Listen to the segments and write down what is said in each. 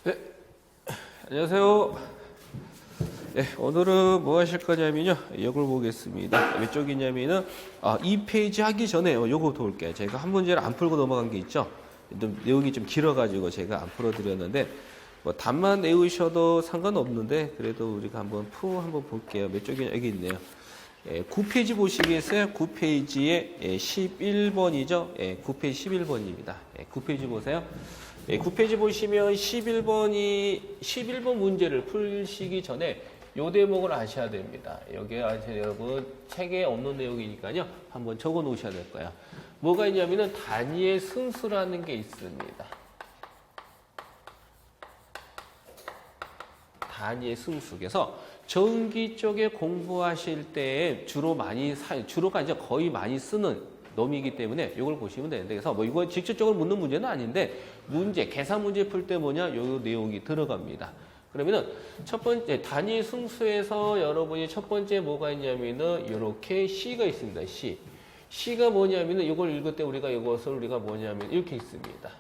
네, 안녕하세요. 네, 오늘은 뭐 하실 거냐면요. 이걸 보겠습니다. 왜 쪽이냐면은, 2페이지 하기 전에 요거 볼게요. 제가 한 문제를 안 풀고 넘어간 게 있죠. 좀 내용이 좀 길어가지고 제가 안 풀어드렸는데, 뭐 답만 외우셔도 상관없는데, 그래도 우리가 한번 한번 볼게요. 몇 쪽이냐, 여기 있네요. 9페이지 보시겠어요? 9페이지에 11번이죠? 9페이지 11번입니다. 9페이지 보세요. 9페이지 보시면 11번 문제를 풀시기 전에 요 대목을 아셔야 됩니다. 여기 여러분 책에 없는 내용이니까요. 한번 적어 놓으셔야 될 거예요. 뭐가 있냐면은 단위의 승수라는 게 있습니다. 단위의 승수. 그래서 전기 쪽에 공부하실 때 주로가 이제 거의 많이 쓰는 놈이기 때문에 이걸 보시면 되는데, 그래서 뭐 이거 직접적으로 묻는 문제는 아닌데, 계산 문제 풀 때 뭐냐, 요 내용이 들어갑니다. 그러면은 첫 번째 단위 승수에서 여러분이 첫 번째 뭐가 있냐면은 이렇게 C가 있습니다. C가 뭐냐면은 이걸 읽을 때 이것을 우리가 뭐냐면 이렇게 있습니다.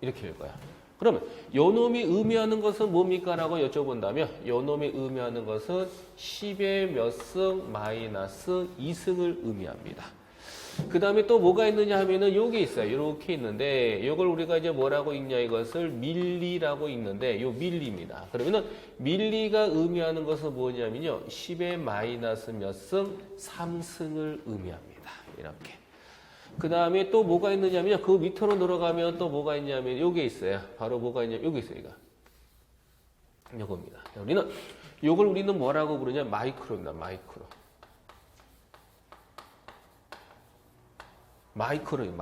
이렇게 읽어요. 그러면 요 놈이 의미하는 것은 뭡니까? 라고 여쭤본다면 요 놈이 의미하는 것은 10의 몇 승 마이너스 2승을 의미합니다. 그 다음에 또 뭐가 있느냐 하면은 요게 있어요. 이렇게 있는데 요걸 우리가 이제 뭐라고 읽냐, 이것을 밀리라고 읽는데 요 밀리입니다. 그러면은 밀리가 의미하는 것은 뭐냐면요, 10의 마이너스 몇 승? 3승을 의미합니다. 이렇게. 그 다음에 또 뭐가 있느냐면 그 밑으로 들어가면 또 뭐가 있냐면 요게 있어요. 바로 뭐가 있냐면 요게 있어요. 요겁니다. 요걸 우리는 뭐라고 부르냐? 마이크로입니다. 마이크로예요.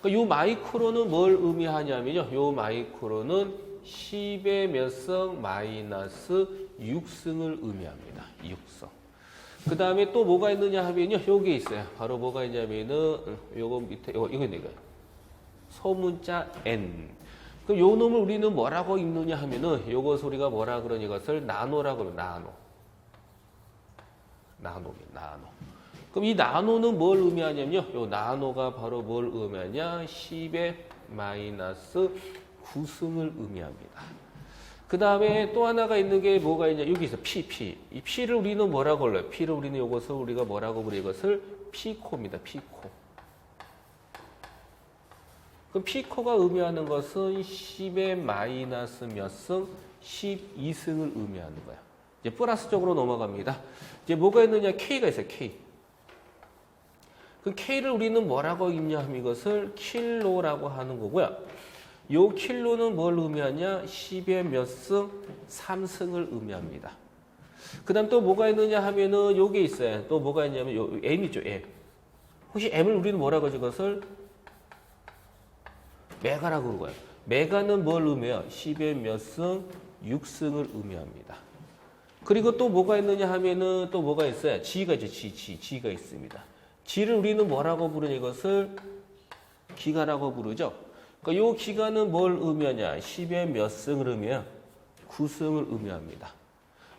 그러니까 요 마이크로는 뭘 의미하냐면요. 요 마이크로는 10의 몇 승 마이너스 6승을 의미합니다. 6승. 그 다음에 또 뭐가 있느냐 하면요, 요게 있어요. 바로 뭐가 있냐면은, 요거 밑에, 이거 있네, 이거. 소문자 N. 그럼 요 놈을 우리는 뭐라고 읽느냐 하면은, 요것을 우리가 뭐라 그러니, 이것을 나노라고 그래요, 나노. 그럼 이 나노는 뭘 의미하냐면요, 요 나노가 바로 뭘 의미하냐, 10의 마이너스 9승을 의미합니다. 그 다음에 또 하나가 있는 게 뭐가 있냐, 여기 있어, P. 이 P를 우리는 뭐라고 불러요? P를 우리는 이것을 우리가 뭐라고 불러요? 이것을 P코입니다. P코. 그럼 P코가 의미하는 것은 10의 마이너스 몇 승? 12승을 의미하는 거야. 이제 플러스 쪽으로 넘어갑니다. 이제 뭐가 있느냐? K가 있어요. K. 그 K를 우리는 뭐라고 읽냐 하면 이것을 킬로라고 하는 거고요. 요 킬로는 뭘 의미하냐? 10의 몇 승? 3승을 의미합니다. 그 다음 또 뭐가 있느냐 하면은 요게 있어요. 또 뭐가 있냐면 요 M 있죠, M. 혹시 M을 우리는 뭐라고 하죠? 그것을 메가라고 그런 거예요. 메가는 뭘 의미해요? 10의 몇 승? 6승을 의미합니다. 그리고 또 뭐가 있느냐 하면은 또 뭐가 있어요? G가 있죠, G가 있습니다. G를 우리는 뭐라고 부르냐? 이것을 기가라고 부르죠. 그러니까 요 기간은 뭘 의미하냐? 10의 몇 승을 의미해요? 9승을 의미합니다.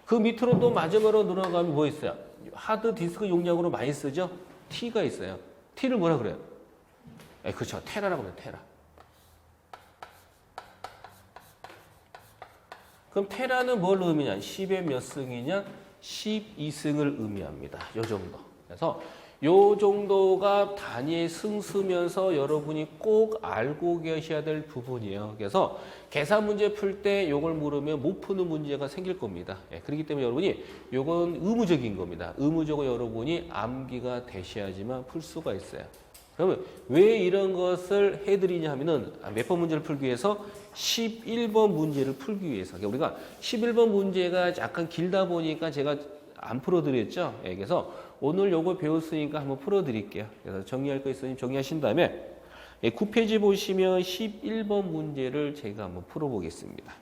그 밑으로 또 마지막으로 들어가면 뭐 있어요? 하드 디스크 용량으로 많이 쓰죠? T가 있어요. T를 뭐라 그래요? 그렇죠. 테라라고 해요. 테라. 그럼 테라는 뭘 의미냐? 10의 몇 승이냐? 12승을 의미합니다. 요 정도. 그래서 요 정도가 단위의 승수면서 여러분이 꼭 알고 계셔야 될 부분이에요. 그래서 계산 문제 풀 때 요걸 물으면 못 푸는 문제가 생길 겁니다. 그렇기 때문에 여러분이 요건 의무적인 겁니다. 의무적으로 여러분이 암기가 되셔야지만 풀 수가 있어요. 그러면 왜 이런 것을 해드리냐 하면은 몇 번 문제를 풀기 위해서 11번 문제를 풀기 위해서. 그러니까 우리가 11번 문제가 약간 길다 보니까 제가 안 풀어드렸죠. 그래서 오늘 요거 배웠으니까 한번 풀어드릴게요. 그래서 정리할 거 있으니 정리하신 다음에 9페이지 보시면 11번 문제를 제가 한번 풀어보겠습니다.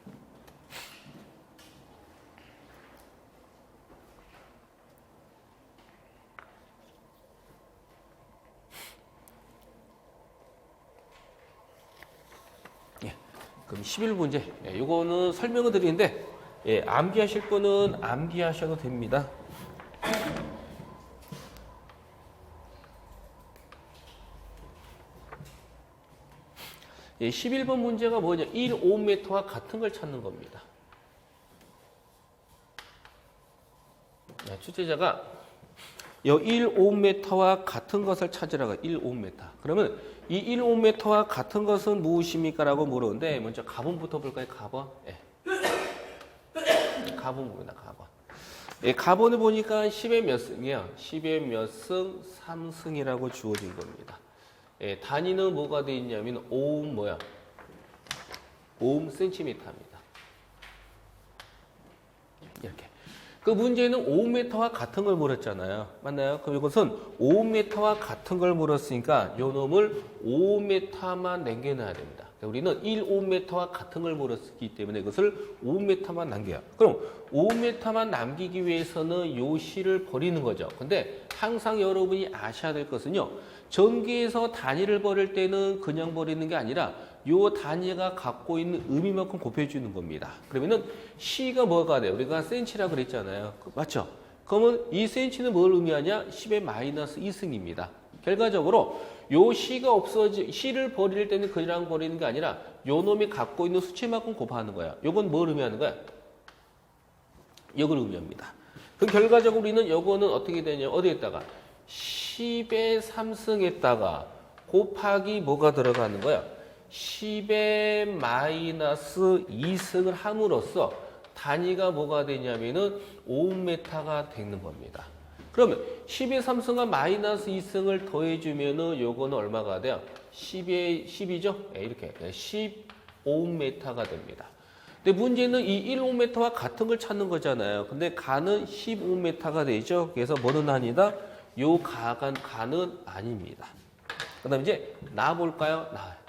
그럼 11문제. 요거는 설명을 드리는데, 암기하실 분은 암기하셔도 됩니다. 11번 문제가 뭐냐? 1오음메타와 같은 걸 찾는 겁니다. 출제자가 이 1오음메타와 같은 것을 찾으라고 1오음메타. 그러면 이 1오음메타와 같은 것은 무엇입니까? 라고 물었는데 먼저 가본부터 볼까요? 가본. 가본입니다. 가본. 가본을 보니까 10의 몇 승이야? 10의 몇 승? 3승이라고 주어진 겁니다. 단위는 뭐가 돼 있냐면 오음 뭐야? 오음 센티미터입니다. 이렇게. 그 문제는 5m와 같은 걸 물었잖아요. 맞나요? 그럼 이것은 5m와 같은 걸 물었으니까 요 놈을 5m만 남겨놔야 됩니다. 우리는 1오음메타와 같은 걸 물었기 때문에 이것을 5오음메타만 남겨요. 그럼 5오음메타만 남기기 위해서는 요 실을 버리는 거죠. 근데 항상 여러분이 아셔야 될 것은요. 전기에서 단위를 버릴 때는 그냥 버리는 게 아니라 요 단위가 갖고 있는 의미만큼 곱해주는 겁니다. 그러면은 C가 뭐가 돼요? 우리가 센치라고 그랬잖아요. 맞죠? 그러면 이 센치는 뭘 의미하냐? 10의 마이너스 2승입니다. 결과적으로 요 C가 C를 버릴 때는 그냥 버리는 게 아니라 요 놈이 갖고 있는 수치만큼 곱하는 거야. 요건 뭘 의미하는 거야? 요걸 의미합니다. 그 결과적으로 우리는 요거는 어떻게 되냐? 어디에다가 10의 3승에다가 곱하기 뭐가 들어가는 거야? 10의 마이너스 2승을 함으로써 단위가 뭐가 되냐면은 5오음메타가 되는 겁니다. 그러면 10의 3승과 마이너스 2승을 더해주면은 요거는 얼마가 돼요? 10이죠? 이렇게 15오음메타가 됩니다. 근데 문제는 이 1오음메타와 같은 걸 찾는 거잖아요. 근데 가는 15오음메타가 되죠. 그래서 뭐는 아니다? 요 가는 아닙니다. 그 다음에 이제 나 볼까요? 나.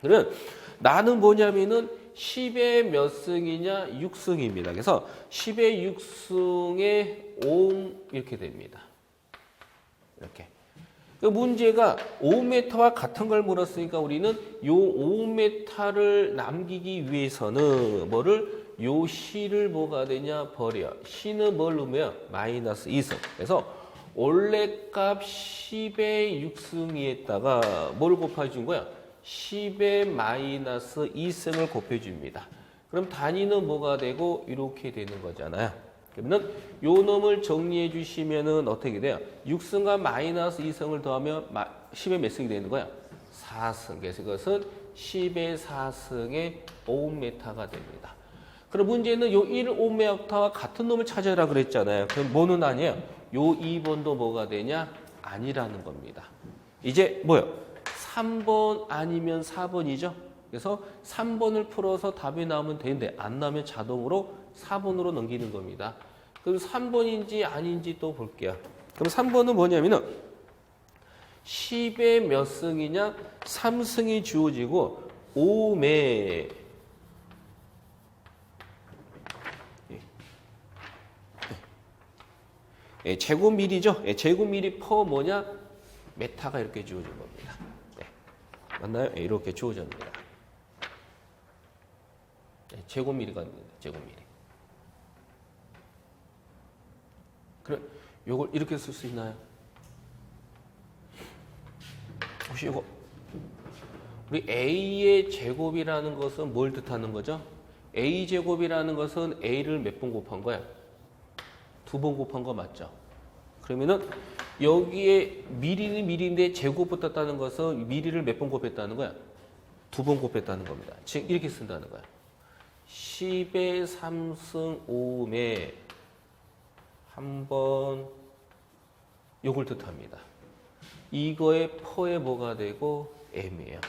그러면 나는 뭐냐면은 10의 몇 승이냐? 6승입니다. 그래서 10의 6승에 5음 이렇게 됩니다. 이렇게. 그 문제가 5오음메타와 같은 걸 물었으니까 우리는 요 5오음메타를 남기기 위해서는 뭐를 요 C를 뭐가 되냐? 버려. C는 뭘 넣으면 마이너스 2승. 그래서 원래 값 10의 6승위에다가 뭘 곱해준 거야? 10의 마이너스 2승을 곱해줍니다. 그럼 단위는 뭐가 되고 이렇게 되는 거잖아요. 그러면 요 놈을 정리해 주시면은 어떻게 돼요? 6승과 마이너스 2승을 더하면 10의 몇 승이 되는 거야? 4승. 그래서 이것은 10의 4승의 5오음메타가 됩니다. 그럼 문제는 요 1오음메타와 같은 놈을 찾아라 그랬잖아요. 그럼 뭐는 아니에요? 요 2번도 뭐가 되냐? 아니라는 겁니다. 이제 뭐요? 3번 아니면 4번이죠. 그래서 3번을 풀어서 답이 나오면 되는데 안 나오면 자동으로 4번으로 넘기는 겁니다. 그럼 3번인지 아닌지 또 볼게요. 그럼 3번은 뭐냐면은 10의 몇 승이냐? 3승이 주어지고 5매 제곱미리죠. 제곱미리 퍼 뭐냐? 메타가 이렇게 주어진 겁니다. 맞나요? 이렇게 주어집니다. 제곱미리가 있는데 제곱미리. 그래, 요걸 이렇게 쓸 수 있나요? 혹시 이거 우리 A의 제곱이라는 것은 뭘 뜻하는 거죠? A 제곱이라는 것은 A를 몇 번 곱한 거야? 2번 곱한 거 맞죠? 그러면은 여기에 미리는 미리인데 제곱 붙었다는 것은 미리를 몇 번 곱했다는 거야? 2번 곱했다는 겁니다. 즉 이렇게 쓴다는 거야. 10의 3승 5음에 한 번 요걸 뜻합니다. 이거의 퍼에 뭐가 되고 M이에요.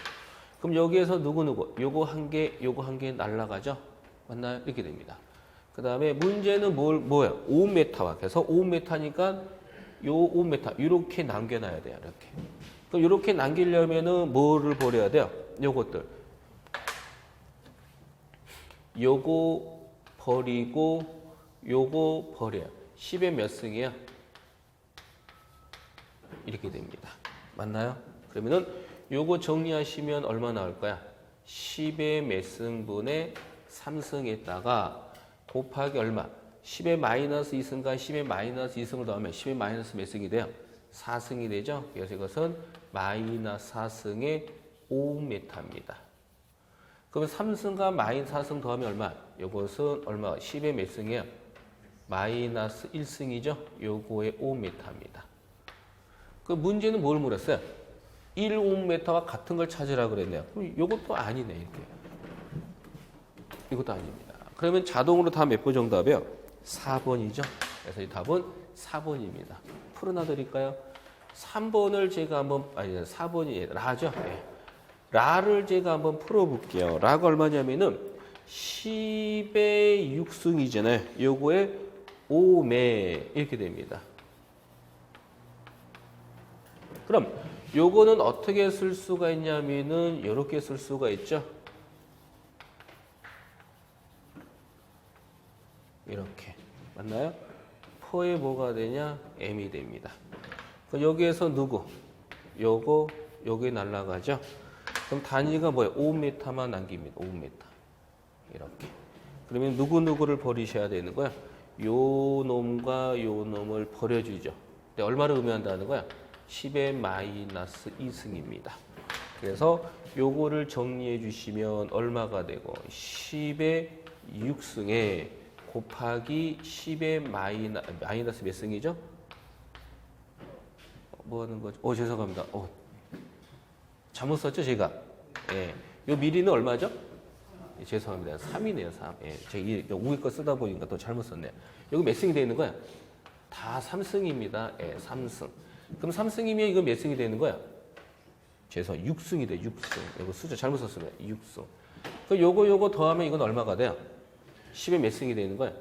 그럼 여기에서 누구 요거 한 개 날라가죠? 맞나요? 이렇게 됩니다. 그 다음에 문제는 뭐야? 5오음메타와 그래서 5오음메타니까 요 5m 이렇게 남겨놔야 돼요. 이렇게. 그럼 이렇게 남기려면은 뭐를 버려야 돼요? 요것들. 요거 버리고 요거 버려요. 10의 몇 승이야? 이렇게 됩니다. 맞나요? 그러면은 요거 정리하시면 얼마 나올 거야? 10의 몇 승분의 3승에다가 곱하기 얼마? 10의 마이너스 2승과 10의 마이너스 2승을 더하면 10의 마이너스 몇 승이 돼요? 4승이 되죠. 그래서 이것은 마이너스 4승의 5m입니다. 그러면 3승과 마이너스 4승 더하면 얼마? 이것은 얼마? 10의 몇 승이에요? 마이너스 1승이죠. 요거의 5m입니다. 그 문제는 뭘 물었어요? 1옴메타와 같은 걸 찾으라 그랬네요. 그럼 이것도 아니네, 이렇게. 이것도 아닙니다. 그러면 자동으로 다 몇 번 정답이에요? 4번이죠. 그래서 이 답은 4번입니다. 풀어놔 드릴까요? 3번을 제가 한번, 아니, 4번이 라죠? 네. 라를 제가 한번 풀어볼게요. 라가 얼마냐면은 10의 6승이잖아요. 요거에 5매 이렇게 됩니다. 그럼 요거는 어떻게 쓸 수가 있냐면은 이렇게 쓸 수가 있죠. 이렇게 맞나요? 포에 뭐가 되냐? m이 됩니다. 그럼 여기에서 누구? 요거 요게 날라가죠. 그럼 단위가 뭐예요? 5m만 남깁니다. 5m 이렇게. 그러면 누구누구를 버리셔야 되는 거야? 요 놈과 요 놈을 버려주죠. 근데 얼마를 의미한다는 거야? 10의 마이너스 2승입니다. 그래서 요거를 정리해 주시면 얼마가 되고 10의 6승에 곱하기 10의 마이너스 몇 승이죠? 뭐 하는 거죠? 죄송합니다. 잘못 썼죠, 제가? 예. 요 미리는 얼마죠? 예, 죄송합니다. 3이네요, 3. 예. 제가 위에 거 쓰다 보니까 또 잘못 썼네요. 여기 몇 승이 되는 거야? 다 3승입니다. 예, 3승. 그럼 3승이면 이거 몇 승이 되는 거야? 죄송, 6승이 돼, 6승. 이거 숫자 잘못 썼습니다. 6승. 그 요거 더하면 이건 얼마가 돼요? 10에 몇 승이 되는 거야?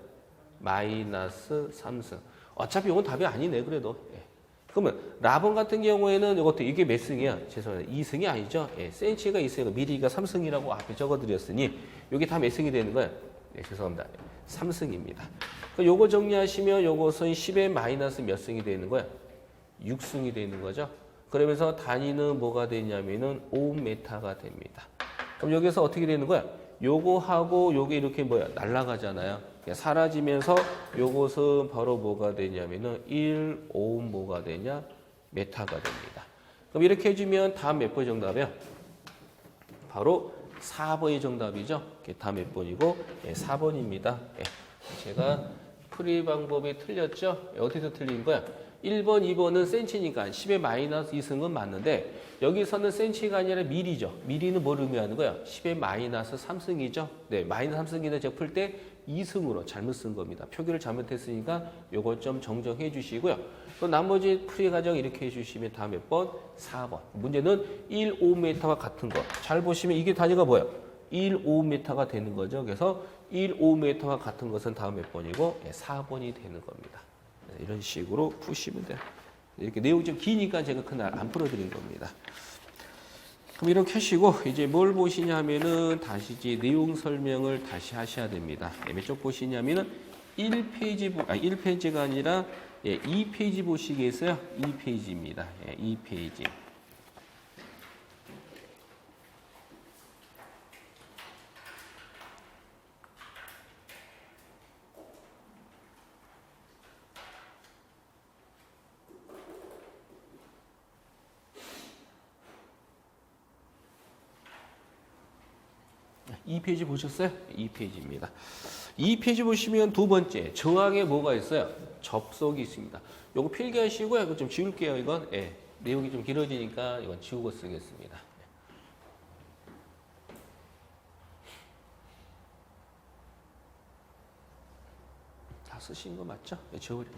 마이너스 3승. 어차피 이건 답이 아니네, 그래도. 예. 그러면 라번 같은 경우에는 이것도 이게 몇 승이야? 죄송합니다. 2승이 아니죠? 예, 센치가 있으니까 미리가 3승이라고 앞에 적어드렸으니 이게 다 몇 승이 되는 거야? 예, 죄송합니다. 3승입니다. 요거 정리하시면 요것은 10의 마이너스 몇 승이 되는 거야? 6승이 되는 거죠. 그러면서 단위는 뭐가 되냐면은 5m가 됩니다. 그럼 여기서 어떻게 되는 거야? 요거하고 요게 이렇게 뭐야? 날아가잖아요. 사라지면서 요것은 바로 뭐가 되냐면은 1옴 뭐가 되냐? 메타가 됩니다. 그럼 이렇게 해주면 다음 몇 번 정답이에요? 바로 4번이 정답이죠. 다음 몇 번이고? 예, 4번입니다. 예, 제가 풀이 방법이 틀렸죠? 어디서 틀린 거야? 1번, 2번은 센치니까 10의 마이너스 2승은 맞는데 여기서는 센치가 아니라 미리죠. 미리는 뭘 의미하는 거야? 10의 마이너스 3승이죠. 네, 마이너스 3승인데 제가 풀 때 2승으로 잘못 쓴 겁니다. 표기를 잘못했으니까 요거 좀 정정해 주시고요. 또 나머지 풀이 과정 이렇게 해주시면 다음 몇 번? 4번. 문제는 1,5m와 같은 거. 잘 보시면 이게 단위가 뭐예요? 1,5m가 되는 거죠. 그래서 1,5m와 같은 것은 다음 몇 번이고 4번이 되는 겁니다. 이런 식으로 푸시면 돼요. 이렇게 내용이 좀 기니까 제가 그날 안 풀어드린 겁니다. 그럼 이렇게 하시고 이제 뭘 보시냐 하면은 다시 이제 내용 설명을 다시 하셔야 됩니다. 몇 쪽 보시냐면은 1페이지가 아니라 2페이지 보시겠어요? 2페이지입니다. 2페이지. 이 페이지 보셨어요? 2페이지입니다. 2페이지 보시면 두 번째 저항에 뭐가 있어요? 접속이 있습니다. 요거 필기하시고요. 이거 좀 지울게요. 이건 내용이 좀 길어지니까 이건 지우고 쓰겠습니다. 다 쓰신 거 맞죠? 지워버려.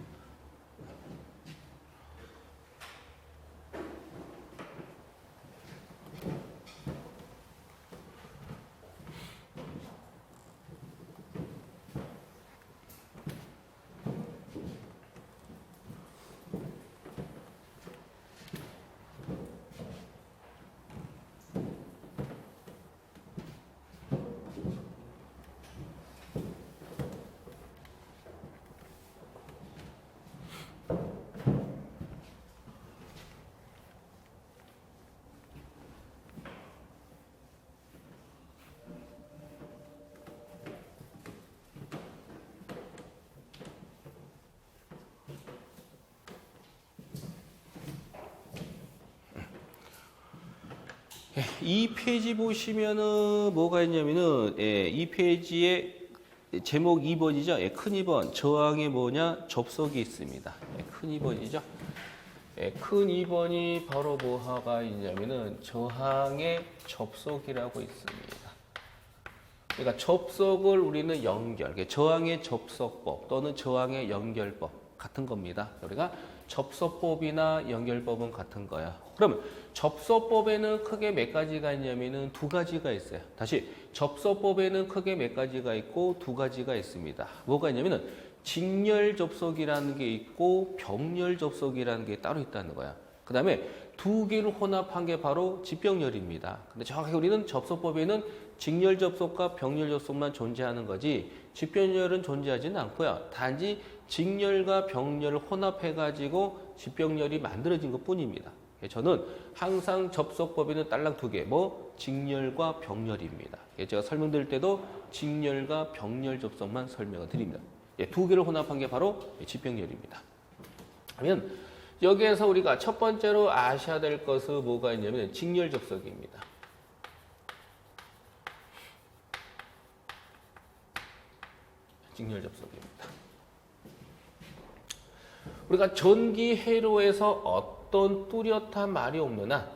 이 페이지 보시면은 뭐가 있냐면은 이 페이지에 제목 2번이죠. 큰 2번 저항이 뭐냐 접속이 있습니다. 큰 2번이죠. 큰 2번이 바로 뭐가 있냐면은 저항의 접속이라고 있습니다. 그러니까 접속을 우리는 연결, 저항의 접속법 또는 저항의 연결법 같은 겁니다. 우리가 접속법이나 연결법은 같은 거야. 그러면 접속법에는 크게 몇 가지가 있냐면은 두 가지가 있어요. 다시 접속법에는 크게 몇 가지가 있고 두 가지가 있습니다. 뭐가 있냐면은 직렬 접속이라는 게 있고 병렬 접속이라는 게 따로 있다는 거야. 그 다음에 두 개를 혼합한 게 바로 직병렬입니다. 근데 정확하게 우리는 접속법에는 직렬 접속과 병렬 접속만 존재하는 거지 직병렬은 존재하지는 않고요. 단지 직렬과 병렬을 혼합해가지고 직병렬이 만들어진 것 뿐입니다. 저는 항상 접속법에는 딸랑 두 개, 뭐 직렬과 병렬입니다. 제가 설명드릴 때도 직렬과 병렬 접속만 설명을 드립니다. 두 개를 혼합한 게 바로 직병렬입니다. 그러면 여기에서 우리가 첫 번째로 아셔야 될 것은 뭐가 있냐면 직렬 접속입니다. 직렬 접속입니다. 우리가 전기 회로에서 어떤 뚜렷한 말이 없는 한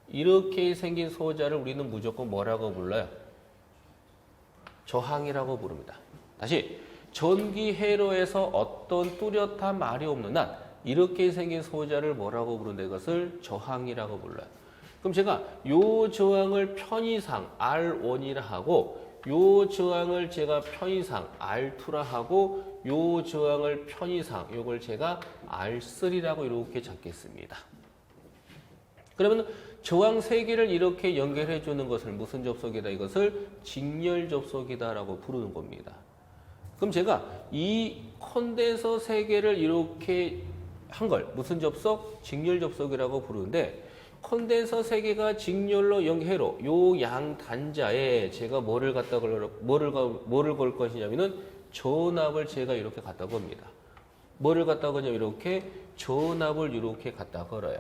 이렇게 생긴 소자를 우리는 무조건 뭐라고 불러요? 저항이라고 부릅니다. 다시 전기 회로에서 어떤 뚜렷한 말이 없는 한 이렇게 생긴 소자를 뭐라고 부른다? 이것을 저항이라고 불러요. 그럼 제가 요 저항을 편의상 R1이라 하고 요 저항을 제가 편의상 R2라 하고 요 저항을 편의상 요걸 제가 R3라고 이렇게 잡겠습니다. 그러면 저항 세 개를 이렇게 연결해 주는 것을 무슨 접속이다? 이것을 직렬 접속이다라고 부르는 겁니다. 그럼 제가 이 콘덴서 세 개를 이렇게 한 걸 무슨 접속? 직렬 접속이라고 부르는데 콘덴서 세 개가 직렬로 연결로 요 양 단자에 제가 뭐를 걸 것이냐면은 전압을 제가 이렇게 갖다 겁니다. 뭐를 갖다 거냐면 이렇게 전압을 이렇게 갖다 걸어요.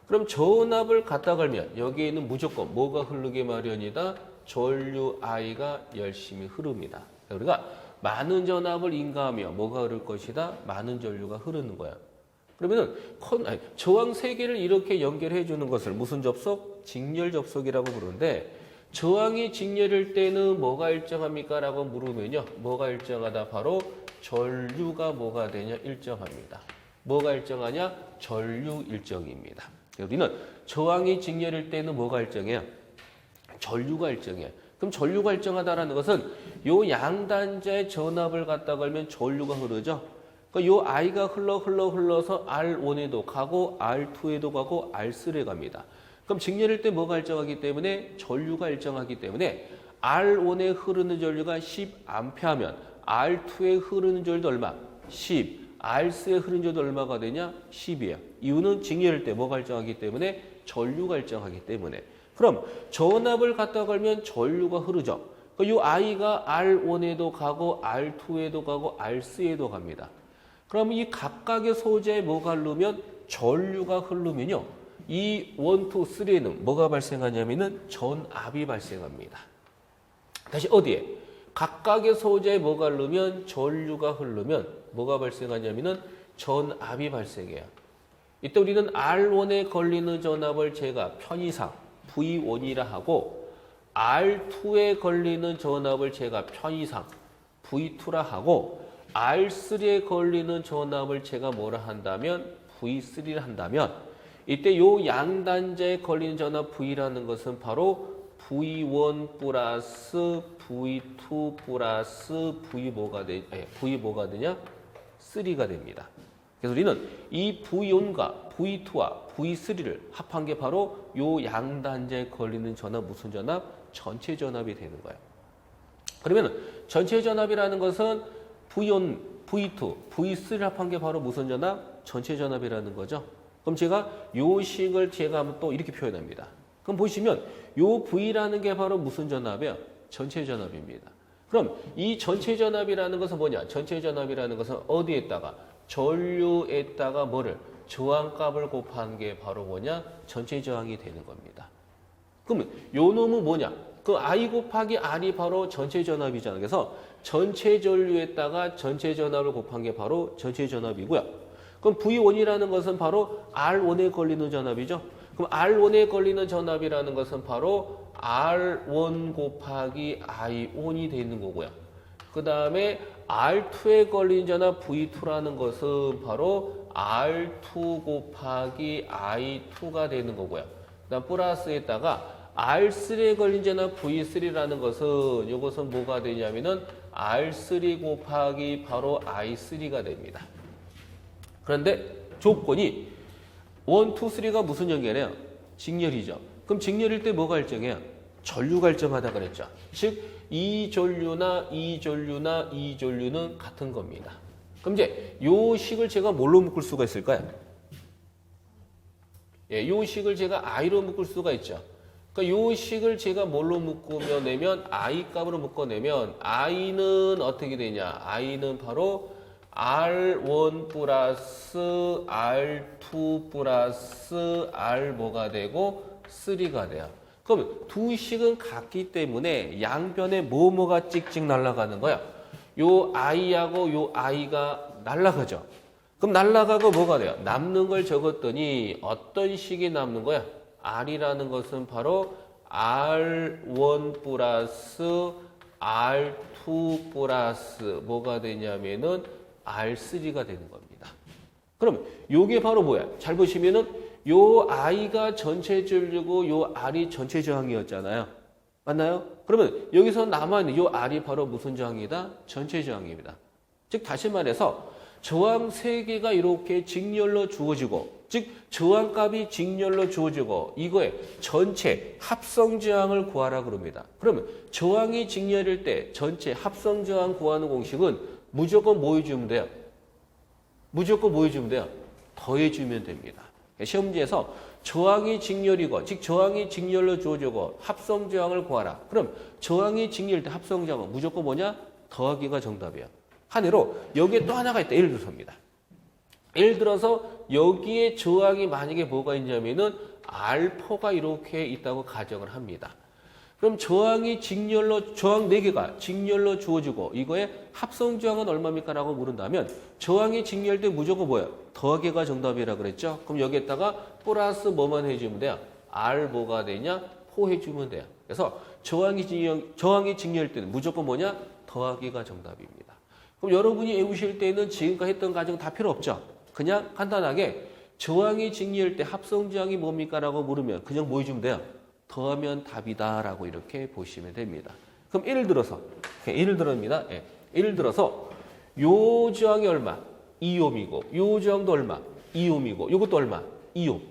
그럼 전압을 갖다 걸면 여기에는 무조건 뭐가 흐르게 마련이다? 전류 I가 열심히 흐릅니다. 우리가 많은 전압을 인가하며 뭐가 흐를 것이다? 많은 전류가 흐르는 거야. 그러면은 저항 세 개를 이렇게 연결해 주는 것을 무슨 접속? 직렬 접속이라고 부르는데 저항이 직렬일 때는 뭐가 일정합니까? 라고 물으면요. 뭐가 일정하다? 바로 전류가 뭐가 되냐? 일정합니다. 뭐가 일정하냐? 전류 일정입니다. 우리는 저항이 직렬일 때는 뭐가 일정해요? 전류가 일정해요. 그럼 전류가 일정하다라는 것은 요 양단자의 전압을 갖다 걸면 전류가 흐르죠. 그러니까 요 I가 흘러서 R1에도 가고 R2에도 가고 R3에 갑니다. 그럼 직렬일 때 뭐가 일정하기 때문에 전류가 일정하기 때문에 R1에 흐르는 전류가 10A 하면 R2에 흐르는 전류도 얼마? 10. R3에 흐르는 전류도 얼마가 되냐? 10이에요. 이유는 직렬일 때 뭐가 일정하기 때문에 전류가 일정하기 때문에. 그럼 전압을 갖다 걸면 전류가 흐르죠. 이 I가 R1에도 가고 R2에도 가고 R3에도 갑니다. 그럼 이 각각의 소재에 뭐가 흐르면 전류가 흐르면요. 이 1, 2, 3에는 뭐가 발생하냐면은 전압이 발생합니다. 다시 어디에? 각각의 소재에 뭐가 흐르면 전류가 흐르면 뭐가 발생하냐면은 전압이 발생해요. 이때 우리는 R1에 걸리는 전압을 제가 편의상 V1이라 하고 R2에 걸리는 전압을 제가 편의상 V2라 하고 R3에 걸리는 전압을 제가 뭐라 한다면 V3를 한다면 이때 요 양단자에 걸리는 전압 V라는 것은 바로 V1 플러스 V2 플러스 V 뭐가 되냐? 3가 됩니다. 그래서 우리는 이 V1과 V2와 V3를 합한 게 바로 요 양단자에 걸리는 전압 무슨 전압? 전체 전압이 되는 거예요. 그러면 전체 전압이라는 것은 V1, V2, V3를 합한 게 바로 무슨 전압? 전체 전압이라는 거죠. 그럼 제가 요 식을 제가 또 이렇게 표현합니다. 그럼 보시면 요 V라는 게 바로 무슨 전압이에요? 전체 전압입니다. 그럼 이 전체 전압이라는 것은 뭐냐? 전체 전압이라는 것은 어디에다가? 전류에다가 뭐를? 저항값을 곱한 게 바로 뭐냐? 전체 저항이 되는 겁니다. 그러면 요 놈은 뭐냐? 그 I 곱하기 R이 바로 전체 전압이잖아요. 그래서 전체 전류에다가 전체 전압을 곱한 게 바로 전체 전압이고요. 그럼 V1이라는 것은 바로 R1에 걸리는 전압이죠. 그럼 R1에 걸리는 전압이라는 것은 바로 R1 곱하기 I1이 되어 있는 거고요. 그 다음에 R2에 걸린 전압 V2라는 것은 바로 R2 곱하기 I2가 되는 거고요. 그 다음 플러스에다가 R3에 걸린 전압 V3라는 것은 이것은 뭐가 되냐면은 R3 곱하기 바로 I3가 됩니다. 그런데 조건이 1, 2, 3가 무슨 연결이에요? 직렬이죠. 그럼 직렬일 때 뭐가 일정해요? 전류가 일정하다 그랬죠. 즉, 이 전류나 이 전류나 이 전류는 같은 겁니다. 그럼 이제 요 식을 제가 뭘로 묶을 수가 있을까요? 예, 요 식을 제가 I로 묶을 수가 있죠. 그러니까 요 식을 제가 뭘로 묶어내면 I 값으로 묶어내면 I는 어떻게 되냐? I는 바로 R1 플러스 R2 플러스 R 뭐가 되고 3가 돼요. 그럼 두 식은 같기 때문에 양변에 뭐가 찍찍 날아가는 거야? 요 I하고 요 I가 날아가죠. 그럼 날아가고 뭐가 돼요? 남는 걸 적었더니 어떤 식이 남는 거야? R이라는 것은 바로 R1 플러스 R2 플러스 뭐가 되냐면은 R3가 되는 겁니다. 그럼 요게 바로 뭐야? 잘 보시면은 요 I가 전체 전류고 요 R이 전체 저항이었잖아요. 맞나요? 그러면 여기서 남아있는 요 R이 바로 무슨 저항이다? 전체 저항입니다. 즉 다시 말해서 저항 3개가 이렇게 직렬로 주어지고 즉 저항값이 직렬로 주어지고 이거에 전체 합성 저항을 구하라 그럽니다. 그러면 저항이 직렬일 때 전체 합성 저항 구하는 공식은 무조건 뭐 해주면 돼요? 무조건 뭐 해주면 돼요? 더해주면 됩니다. 시험지에서 저항이 직렬이고 즉 저항이 직렬로 주어지고 합성 저항을 구하라. 그럼 저항이 직렬일 때 합성 저항은 무조건 뭐냐? 더하기가 정답이에요. 한 예로 여기에 또 하나가 있다. 예를 들어서입니다. 예를 들어서 여기에 저항이 만약에 뭐가 있냐면은 R4가 이렇게 있다고 가정을 합니다. 그럼 저항이 직렬로 저항 4개가 직렬로 주어지고 이거의 합성 저항은 얼마입니까? 라고 물은다면 저항이 직렬 때 무조건 뭐예요? 더하기가 정답이라 그랬죠? 그럼 여기에다가 플러스 뭐만 해주면 돼요? R 뭐가 되냐? 포 해주면 돼요. 그래서 저항이 직렬일 때는 무조건 뭐냐? 더하기가 정답입니다. 그럼 여러분이 외우실 때는 지금까지 했던 과정 다 필요 없죠? 그냥 간단하게 저항이 직렬일 때 합성 저항이 뭡니까? 라고 물으면 그냥 뭐 해주면 돼요? 더하면 답이다 라고 이렇게 보시면 됩니다. 그럼 예를 들어서 예를 들어서 요 저항이 얼마? 2옴이고 요 저항도 얼마? 2옴이고 요것도 얼마? 2옴.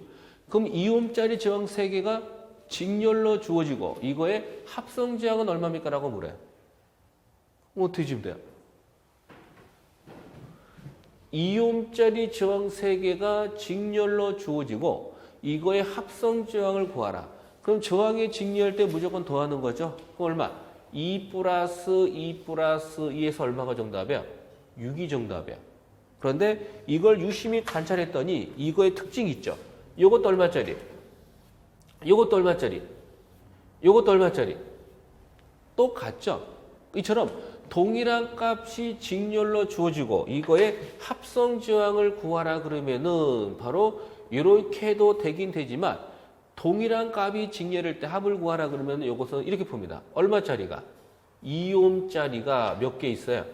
그럼 2옴짜리 저항 3개가 직렬로 주어지고 이거의 합성 저항은 얼마입니까? 라고 물어요. 어떻게 주면 돼요? 2옴짜리 저항 3개가 직렬로 주어지고 이거의 합성 저항을 구하라. 그럼 저항의 직렬일 때 무조건 더하는 거죠. 그럼 얼마? 2 플러스 2 플러스 2에서 얼마가 정답이야? 6이 정답이야. 그런데 이걸 유심히 관찰했더니 이거의 특징이 있죠. 이것도 얼마짜리? 이것도 얼마짜리? 이것도 얼마짜리? 똑같죠? 이처럼 동일한 값이 직렬로 주어지고 이거의 합성 저항을 구하라 그러면은 바로 이렇게 해도 되긴 되지만 동일한 값이 직렬일 때 합을 구하라 그러면 이것은 이렇게 봅니다. 얼마짜리가? 2옴짜리가 몇 개 있어요?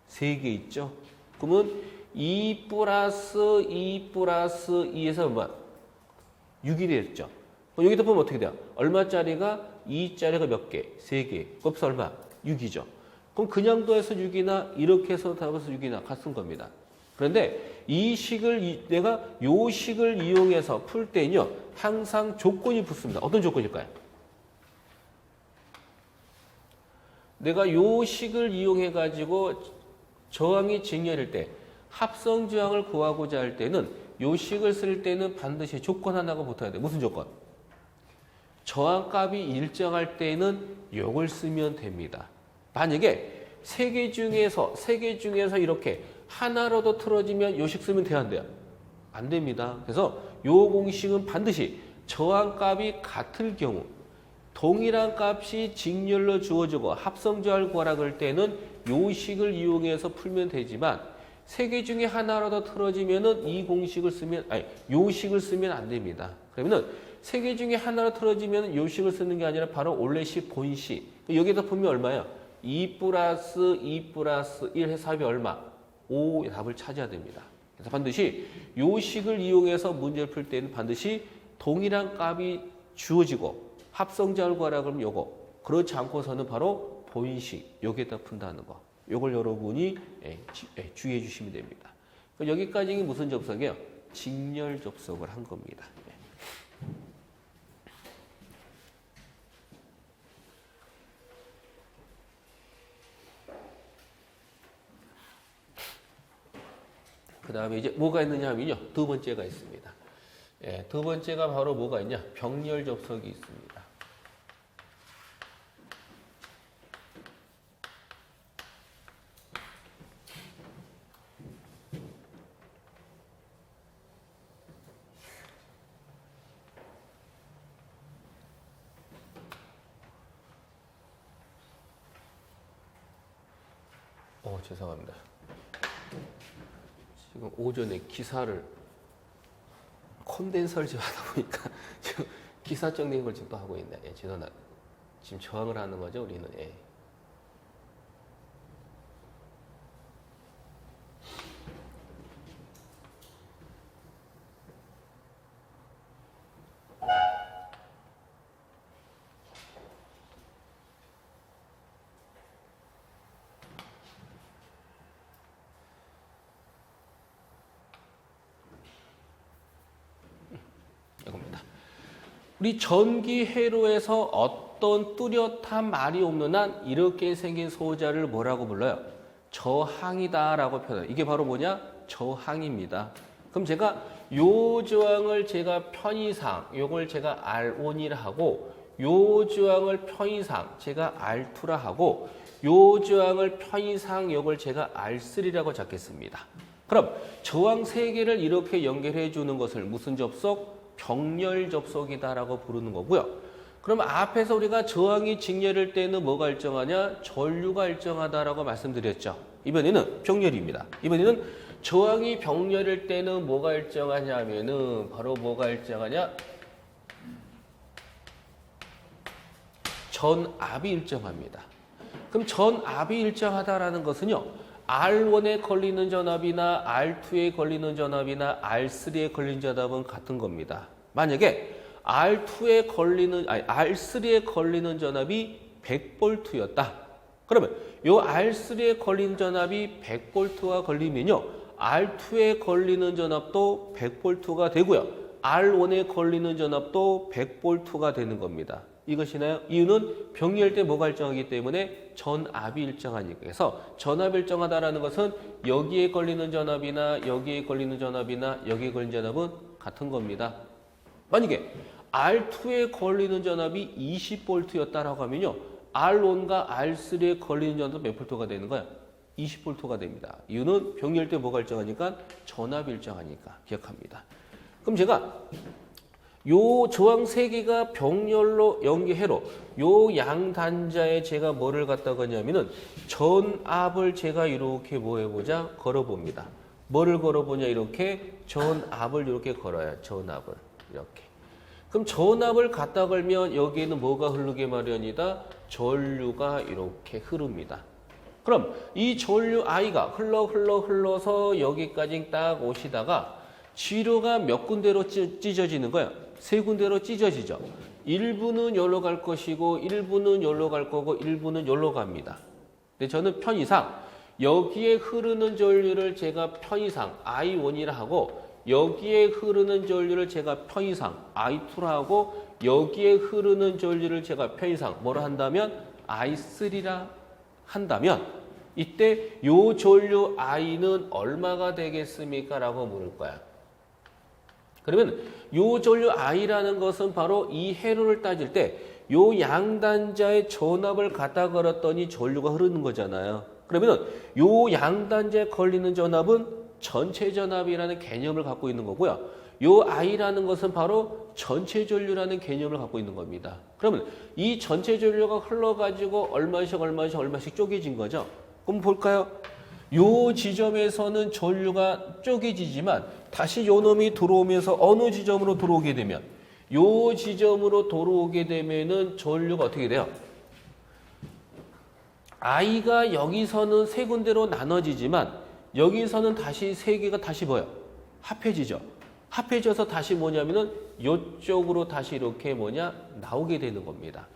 3개 있죠? 그러면 2 플러스 2 플러스 2에서 얼마? 6이 되었죠? 그럼 여기다 보면 어떻게 돼요? 얼마짜리가? 2짜리가 몇 개? 3개. 그것서 얼마? 6이죠. 그럼 그냥 더해서 6이나 이렇게 해서 더해서 6이나 같은 겁니다. 그런데 이 식을 내가 요 식을 이용해서 풀 때는요 항상 조건이 붙습니다. 어떤 조건일까요? 내가 요 식을 이용해 가지고 저항이 직렬일 때 합성 저항을 구하고자 할 때는 요 식을 쓸 때는 반드시 조건 하나가 붙어야 돼. 무슨 조건? 저항값이 일정할 때는 요걸 쓰면 됩니다. 만약에 세 개 중에서 이렇게 하나로도 틀어지면 요 식 쓰면 돼야 안 돼요? 안 됩니다. 그래서 요 공식은 반드시 저항값이 같을 경우 동일한 값이 직렬로 주어지고 합성조합을 구하라 그럴 때는 요 식을 이용해서 풀면 되지만 세 개 중에 하나라도 틀어지면은 이 공식을 쓰면 요 식을 쓰면 안 됩니다. 그러면은 세 개 중에 하나로 틀어지면 요 식을 쓰는 게 아니라 바로 원래식 본식. 여기다 보면 얼마예요? 2 플러스 2 플러스 1 해서 합이 얼마? 5 답을 찾아야 됩니다. 그래서 반드시 요 식을 이용해서 문제를 풀 때는 반드시 동일한 값이 주어지고 합성자를 구하라 그러면 요거. 그렇지 않고서는 바로 본식. 여기에다 푼다는 거. 요걸 여러분이 주의해 주시면 됩니다. 여기까지 무슨 접속이에요? 직렬 접속을 한 겁니다. 그 다음에 이제 뭐가 있느냐 하면요. 두 번째가 있습니다. 두 번째가 바로 뭐가 있냐? 병렬 접속이 있습니다. 죄송합니다. 지금 오전에 기사를 콘덴서를 지금 하다 보니까 지금 기사 정리인 걸 지금 또 하고 있네. 죄송합니다. 지금 저항을 하는 거죠, 우리는. 이겁니다. 우리 전기 회로에서 어떤 뚜렷한 말이 없는 한 이렇게 생긴 소자를 뭐라고 불러요? 저항이다라고 표현해요. 이게 바로 뭐냐? 저항입니다. 그럼 제가 요 조항을 제가 편의상 요걸 제가 R1이라 하고 요 조항을 편의상 제가 R2라 하고 요 조항을 편의상 요걸 제가 R3라고 잡겠습니다. 그럼 저항 세 개를 이렇게 연결해 주는 것을 무슨 접속? 병렬 접속이다라고 부르는 거고요. 그럼 앞에서 우리가 저항이 직렬일 때는 뭐가 일정하냐? 전류가 일정하다라고 말씀드렸죠. 이번에는 병렬입니다. 이번에는 저항이 병렬일 때는 뭐가 일정하냐 하면은 바로 뭐가 일정하냐? 전압이 일정합니다. 그럼 전압이 일정하다라는 것은요. R1에 걸리는 전압이나 R2에 걸리는 전압이나 R3에 걸리는 전압은 같은 겁니다. 만약에 R3에 걸리는 전압이 100V였다. 그러면 요 R3에 걸리는 전압이 100V가 걸리면요. R2에 걸리는 전압도 100V가 되고요. R1에 걸리는 전압도 100V가 되는 겁니다. 이것이나요? 이유는 병렬 때 뭐가 일정하기 때문에 전압이 일정하니까. 그래서 전압이 일정하다라는 것은 여기에 걸리는 전압이나 여기에 걸리는 전압이나 여기에 걸리는 전압은 같은 겁니다. 만약에 R2에 걸리는 전압이 20V였다라고 하면요. R1과 R3에 걸리는 전압도 몇 V가 되는 거야? 20V가 됩니다. 이유는 병렬 때 뭐가 일정하니까? 전압이 일정하니까. 기억합니다. 그럼 제가 요 저항 세 개가 병렬로 연계해로 요 양단자에 제가 뭐를 갖다 거냐면은 전압을 제가 이렇게 뭐 해보자 걸어봅니다. 뭐를 걸어보냐 이렇게 전압을 이렇게 걸어요. 전압을 이렇게. 그럼 전압을 갖다 걸면 여기에는 뭐가 흐르게 마련이다? 전류가 이렇게 흐릅니다. 그럼 이 전류 I가 흘러서 여기까지 딱 오시다가 지류가 몇 군데로 찢어지는 거야? 세 군데로 찢어지죠. 일부는 여기로 갈 것이고 일부는 여기로 갈 거고 일부는 여기로 갑니다. 근데 저는 편의상 여기에 흐르는 전류를 제가 편의상 I1이라 하고 여기에 흐르는 전류를 제가 편의상 I2라 하고 여기에 흐르는 전류를 제가 편의상 뭐라 한다면 I3라 한다면 이때 요 전류 I는 얼마가 되겠습니까? 라고 물을 거야. 그러면 요 전류 I라는 것은 바로 이 회로를 따질 때 요 양단자의 전압을 갖다 걸었더니 전류가 흐르는 거잖아요. 그러면 요 양단자에 걸리는 전압은 전체 전압이라는 개념을 갖고 있는 거고요. 요 I라는 것은 바로 전체 전류라는 개념을 갖고 있는 겁니다. 그러면 이 전체 전류가 흘러가지고 얼마씩 쪼개진 거죠. 그럼 볼까요? 요 지점에서는 전류가 쪼개지지만 다시 요 놈이 들어오면서 어느 지점으로 들어오게 되면 요 지점으로 들어오게 되면은 전류가 어떻게 돼요? I가 여기서는 세 군데로 나눠지지만 여기서는 다시 세 개가 다시 뭐예요? 합해지죠. 합해져서 다시 뭐냐면은 이쪽으로 다시 이렇게 나오게 되는 겁니다.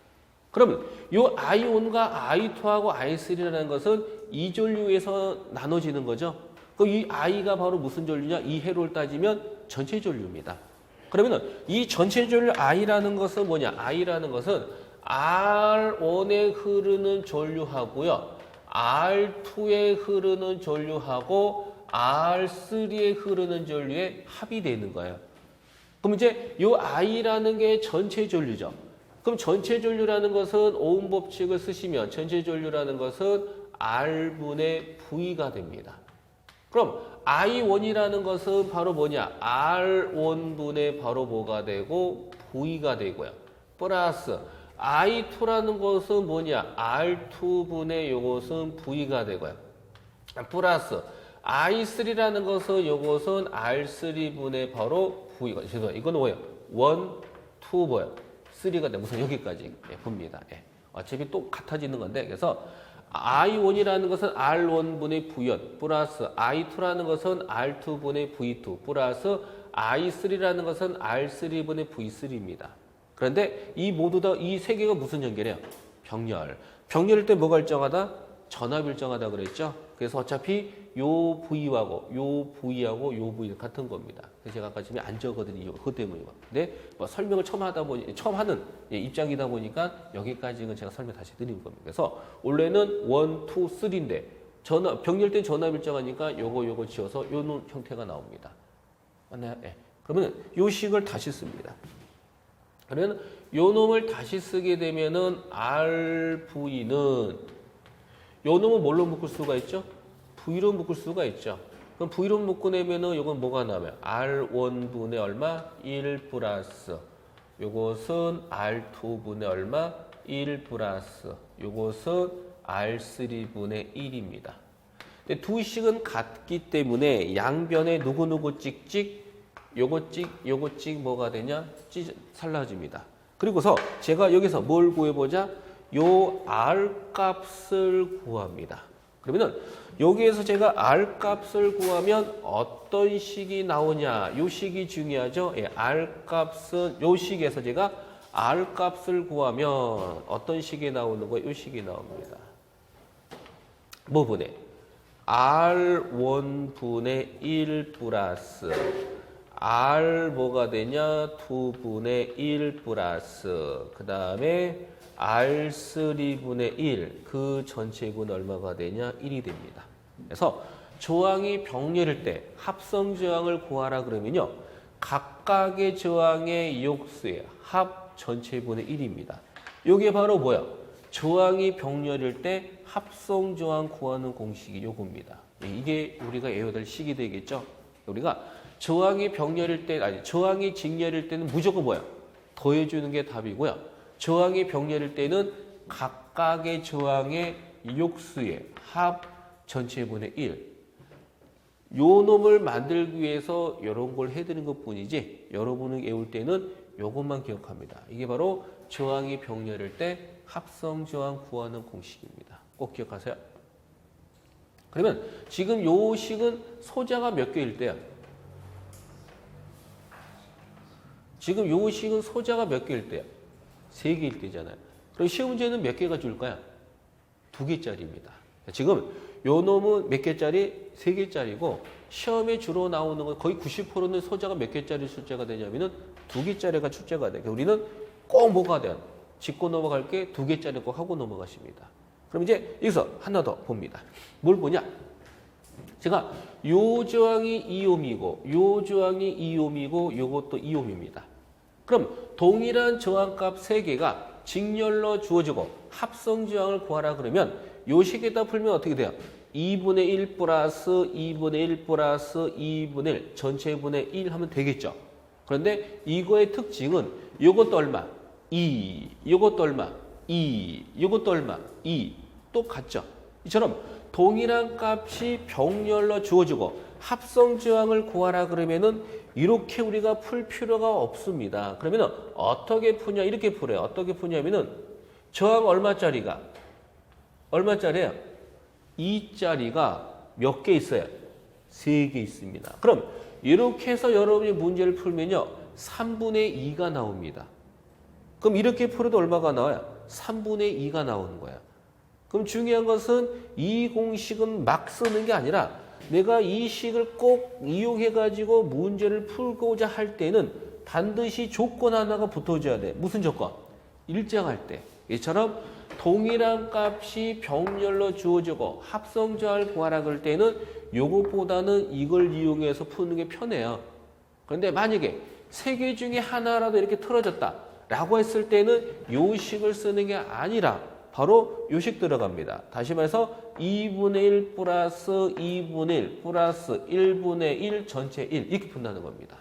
그러면 이 I1과 I2하고 I3라는 것은 이 전류에서 나눠지는 거죠. 그럼 이 I가 바로 무슨 전류냐? 이 회로를 따지면 전체 전류입니다. 그러면은 이 전체 전류 I라는 것은 뭐냐? I라는 것은 R1에 흐르는 전류하고요. R2에 흐르는 전류하고 R3에 흐르는 전류의 합이 되는 거예요. 그럼 이제 이 I라는 게 전체 전류죠. 그럼 전체 전류라는 것은 오음 법칙을 쓰시면 전체 전류라는 것은 R분의 V가 됩니다. 그럼 I1이라는 것은 바로 뭐냐? R1분의 바로 뭐가 되고 V가 되고요. 플러스 I2라는 것은 뭐냐? R2분의 요것은 V가 되고요. 플러스 I3라는 것은 요것은 R3분의 바로 V가. 죄송해요. 이건 뭐예요? 1, 2 뭐예요? 3가 돼. 무슨 여기까지 봅니다. 예. 어차피 또 같아지는 건데. 그래서 I1이라는 것은 R1분의 V1 플러스 I2라는 것은 R2분의 V2 플러스 I3라는 것은 R3분의 V3입니다. 그런데 이 모두 다 이 세 개가 무슨 연결이에요? 병렬. 병렬일 때 뭐가 일정하다? 전압이 일정하다 그랬죠? 그래서 어차피 요 V하고 요 V하고 요 V는 같은 겁니다. 그래서 제가 아까 지금 안 적거든요. 그것 때문이고. 근데 뭐 설명을 처음 하는 입장이다 보니까 여기까지는 제가 설명 다시 드리는 겁니다. 그래서 원래는 1, 2, 3인데 병렬 때 전압 일정하니까 요거 지어서 요 형태가 나옵니다. 맞나요? 예. 그러면 요 식을 다시 씁니다. 그러면 요 놈을 다시 쓰게 되면은 RV는 요 놈은 뭘로 묶을 수가 있죠? V로 묶을 수가 있죠. 그럼 V로 묶어내면은 요건 뭐가 나와요? R1분의 얼마? 1 플러스 요것은 R2분의 얼마? 1 플러스 요것은 R3분의 1입니다. 근데 두 식은 같기 때문에 양변에 누구누구 찍찍 요거 찍 뭐가 되냐? 살라집니다. 그리고서 제가 여기서 뭘 구해보자? 요 R 값을 구합니다. 그러면은 여기에서 제가 R 값을 구하면 어떤 식이 나오냐? 요 식이 중요하죠. 예, R 값은 요 식에서 제가 R 값을 구하면 어떤 식이 나오는 거예요? 요 식이 나옵니다. 뭐 분의 R1 분의 1 플러스 R 뭐가 되냐? 2분의 1 플러스 그 다음에 R3분의 1 그 전체분 얼마가 되냐? 1이 됩니다. 그래서 저항이 병렬일 때 합성 저항을 구하라 그러면요. 각각의 저항의 역수의 합 전체분의 1입니다. 이게 바로 뭐야? 저항이 병렬일 때 합성 저항 구하는 공식이 요겁니다. 이게 우리가 외워야 될 식이 되겠죠? 우리가 저항이 병렬일 때, 아니, 저항이 직렬일 때는 무조건 뭐야? 더해주는 게 답이고요. 저항이 병렬일 때는 각각의 저항의 역수의 합 전체분의 1. 요 놈을 만들기 위해서 이런 걸 해드리는 것 뿐이지, 여러분이 외울 때는 요것만 기억합니다. 이게 바로 저항이 병렬일 때 합성 저항 구하는 공식입니다. 꼭 기억하세요. 그러면 지금 요 식은 소자가 몇 개일 때야? 지금 요 식은 소자가 몇 개일 때야? 3개일 때잖아요. 그럼 시험 문제는 몇 개가 줄까요? 2개짜리입니다. 지금 요 놈은 몇 개짜리? 3개짜리고 시험에 주로 나오는 건 거의 90%는 소자가 몇 개짜리 출제가 되냐면은 2개짜리가 출제가 돼. 우리는 꼭 뭐가 돼요? 짚고 넘어갈 게 2개짜리 꼭 하고 넘어가십니다. 그럼 이제 여기서 하나 더 봅니다. 뭘 보냐? 제가 요 저항이 2옴이고 요 저항이 2옴이고 요것도 2옴입니다. 그럼 동일한 저항값 3개가 직렬로 주어지고 합성 저항을 구하라 그러면 요 식에다 풀면 어떻게 돼요? 2분의 1 플러스 2분의 1 플러스 2분의 1 전체분의 1 하면 되겠죠. 그런데 이거의 특징은 요것도 얼마? 2, 요것도 얼마? 2, 요것도 얼마? 2. 똑같죠? 이처럼 동일한 값이 병렬로 주어지고 합성 저항을 구하라 그러면은 이렇게 우리가 풀 필요가 없습니다. 그러면은 어떻게 푸냐? 이렇게 풀어요. 어떻게 푸냐면은 저항 얼마짜리가? 얼마짜리예요? 2짜리가 몇 개 있어요? 3개 있습니다. 그럼 이렇게 해서 여러분이 문제를 풀면요. 3분의 2가 나옵니다. 그럼 이렇게 풀어도 얼마가 나와요? 3분의 2가 나오는 거야. 그럼 중요한 것은 이 공식은 막 쓰는 게 아니라 내가 이 식을 꼭 이용해가지고 문제를 풀고자 할 때는 반드시 조건 하나가 붙어줘야 돼. 무슨 조건? 일정할 때. 이처럼 동일한 값이 병렬로 주어지고 합성저항을 구하라 그럴 때는 요것보다는 이걸 이용해서 푸는 게 편해요. 그런데 만약에 세 개 중에 하나라도 이렇게 틀어졌다 라고 했을 때는 요 식을 쓰는 게 아니라 바로 요 식 들어갑니다. 다시 말해서 2분의 1 플러스 2분의 1 플러스 1분의 1 전체 1 이렇게 푼다는 겁니다.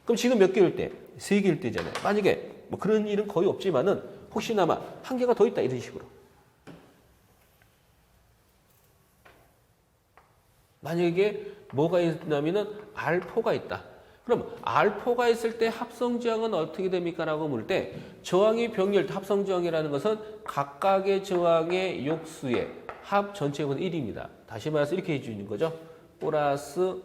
그럼 지금 몇 개일 때? 3개일 때잖아요. 만약에 뭐 그런 일은 거의 없지만은 혹시나마 한 개가 더 있다 이런 식으로. 만약에 뭐가 있냐면은 R4가 있다. 그럼 R4가 있을 때 합성저항은 어떻게 됩니까? 라고 물을 때 저항이 병렬, 합성저항이라는 것은 각각의 저항의 욕수의 합 전체분 1입니다. 다시 말해서 이렇게 해주는 거죠. 플러스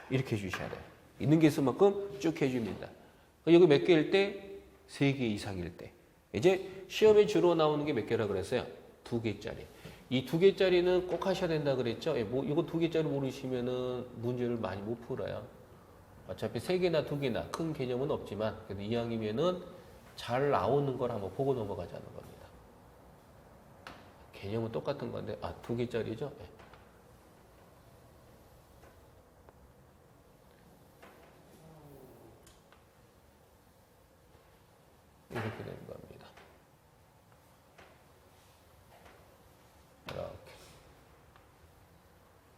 이렇게 해주셔야 돼요. 있는 게 있을 만큼 쭉 해줍니다. 여기 몇 개일 때? 3개 이상일 때. 이제 시험에 주로 나오는 게 몇 개라고 그랬어요? 2개짜리. 이 2개짜리는 꼭 하셔야 된다 그랬죠? 뭐 이거 2개짜리 모르시면은 문제를 많이 못 풀어요. 어차피 3개나 2개나 큰 개념은 없지만 그래도 이왕이면은 잘 나오는 걸 한번 보고 넘어가자는 겁니다. 개념은 똑같은 건데 2개짜리죠? 네. 이렇게 되는 겁니다. 이렇게.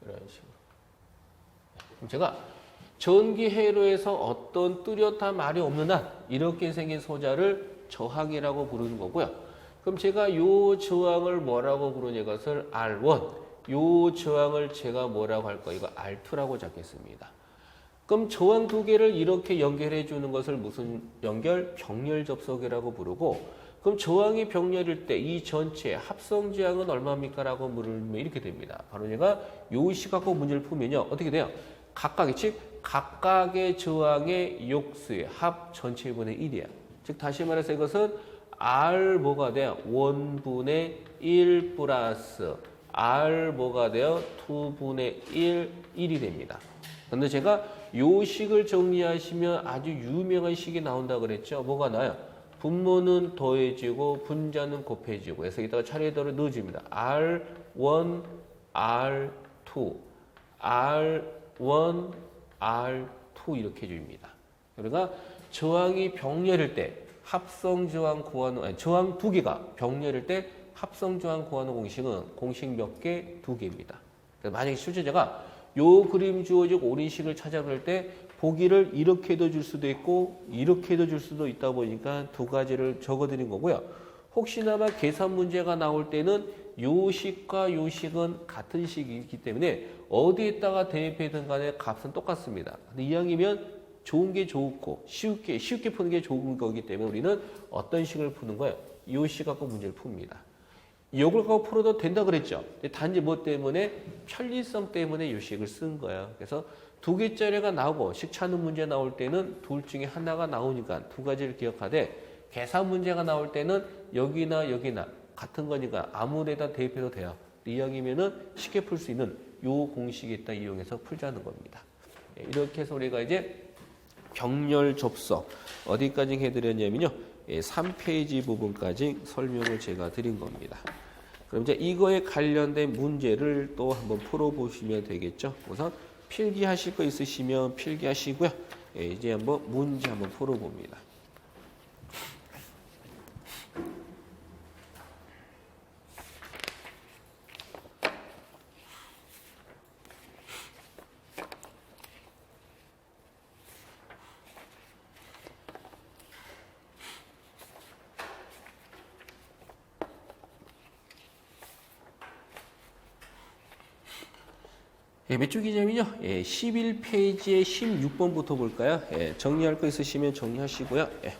이런 식으로. 그럼 제가 전기 회로에서 어떤 뚜렷한 말이 없는 한 이렇게 생긴 소자를 저항이라고 부르는 거고요. 그럼 제가 요 저항을 뭐라고 부르냐 것을 R1, 요 저항을 제가 뭐라고 할 거예요? 이거 R2라고 잡겠습니다. 그럼 저항 두 개를 이렇게 연결해 주는 것을 무슨 연결? 병렬 접속이라고 부르고 그럼 저항이 병렬일 때 이 전체 합성 저항은 얼마입니까? 라고 물으면 이렇게 됩니다. 바로 제가 요 식 갖고 문제를 풀면요. 어떻게 돼요? 각각의 저항의 욕수의 합 전체분의 1이야. 즉 다시 말해서 이것은 R 뭐가 돼요? 1분의 1 플러스 R 뭐가 돼요? 2분의 1이 됩니다. 그런데 제가 요 식을 정리하시면 아주 유명한 식이 나온다고 그랬죠? 뭐가 나요? 분모는 더해지고 분자는 곱해지고 그래서 여기다가 차례대로 넣어줍니다. R1, R2, R1, R2 이렇게 해줍니다. 그러니까 저항이 병렬일 때 합성 저항 구하는 아니 저항 두 개가 병렬일 때 합성 저항 구하는 공식은 공식 몇 개? 2개입니다. 만약에 출제자가 요 그림 주어지고 오린식을 찾아볼 때 보기를 이렇게도 줄 수도 있고 이렇게도 줄 수도 있다 보니까 두 가지를 적어드린 거고요. 혹시나마 계산 문제가 나올 때는 요 식과 요 식은 같은 식이기 때문에 어디에다가 대입해든 간에 값은 똑같습니다. 근데 이왕이면 좋은 게 좋고 쉽게 푸는 게 좋은 거기 때문에 우리는 어떤 식을 푸는 거예요? 요 식 갖고 문제를 풉니다. 이걸 갖고 풀어도 된다 그랬죠. 단지 뭐 때문에 편리성 때문에 요 식을 쓴 거예요. 그래서 2개짜리가 나오고 식 찾는 문제 나올 때는 둘 중에 하나가 나오니까 두 가지를 기억하되 계산 문제가 나올 때는 여기나 여기나 같은 거니까 아무 데다 대입해도 돼요. 이왕이면은 쉽게 풀 수 있는 요 공식에다 이용해서 풀자는 겁니다. 이렇게 해서 우리가 이제 병렬 접속 어디까지 해드렸냐면요. 3페이지 부분까지 설명을 제가 드린 겁니다. 그럼 이제 이거에 관련된 문제를 또 한번 풀어보시면 되겠죠. 우선 필기하실 거 있으시면 필기하시고요. 이제 한번 문제 한번 풀어봅니다. 예, 몇 쪽이냐면요. 예, 11페이지의 16번부터 볼까요? 예, 정리할 거 있으시면 정리하시고요. 예.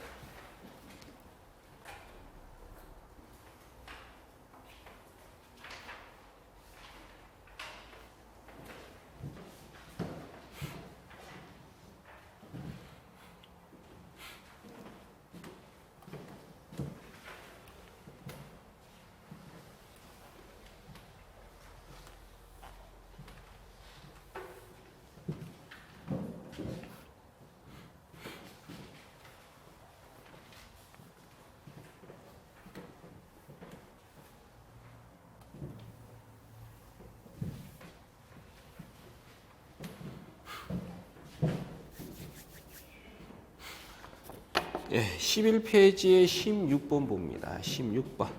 예, 11페이지의 16번 봅니다. 16번.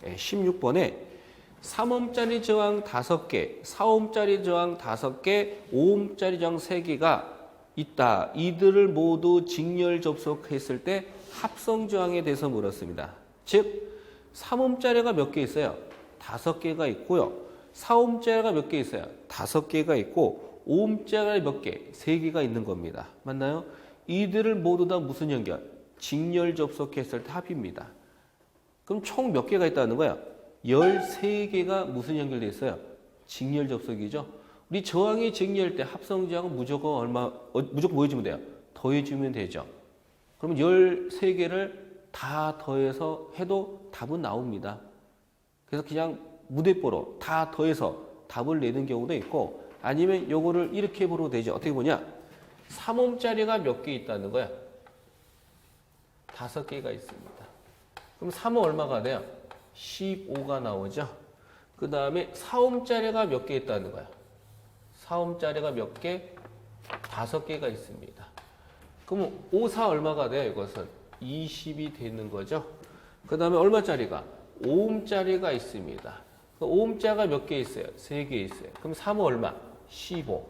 예, 16번에 3옴짜리 저항 5개, 4옴짜리 저항 5개, 5옴짜리 저항 3개가 있다. 이들을 모두 직렬 접속했을 때 합성 저항에 대해서 물었습니다. 즉 3옴짜리가 몇 개 있어요? 5개가 있고요. 4옴짜리가 몇 개 있어요? 5개가 있고 5옴짜리 몇 개? 3개가 있는 겁니다. 맞나요? 이들을 모두 다 무슨 연결? 직렬 접속했을 때 합입니다. 그럼 총 몇 개가 있다는 거야? 13개가 무슨 연결돼 있어요? 직렬 접속이죠. 우리 저항이 직렬 때 합성 저항은 무조건 무조건 뭐 해주면 돼요? 더해주면 되죠. 그러면 13개를 다 더해서 해도 답은 나옵니다. 그래서 그냥 무대뽀로 다 더해서 답을 내는 경우도 있고 아니면 요거를 이렇게 보러 되죠. 어떻게 보냐? 3옴짜리가 몇 개 있다는 거야? 5개가 있습니다. 그럼 3은 얼마가 돼요? 15가 나오죠. 그 다음에 4옴짜리가 몇 개 있다는 거야? 4옴짜리가 몇 개? 5개가 있습니다. 그럼 5, 4 얼마가 돼요? 이것은 20이 되는 거죠. 그 다음에 얼마짜리가? 5옴짜리가 있습니다. 5옴짜리가 몇 개 있어요? 3개 있어요. 그럼 3은 얼마? 15.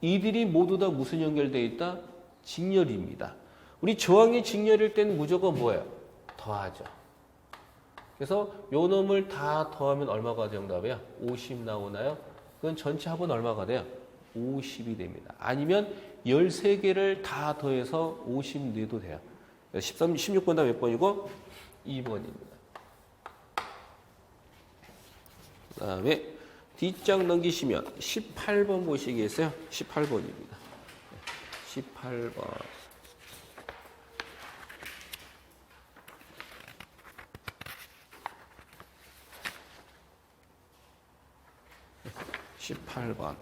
이들이 모두 다 무슨 연결되어 있다? 직렬입니다. 우리 저항이 직렬일 때는 무조건 뭐예요? 더하죠. 그래서 요 놈을 다 더하면 얼마가 정답이야? 50 나오나요? 그건 전체 합은 얼마가 돼요? 50이 됩니다. 아니면 13개를 다 더해서 50 내도 돼요. 16번 다 몇 번이고? 2번입니다. 그 다음에 뒷장 넘기시면 18번 보시겠어요? 18번입니다. 18번. 18번.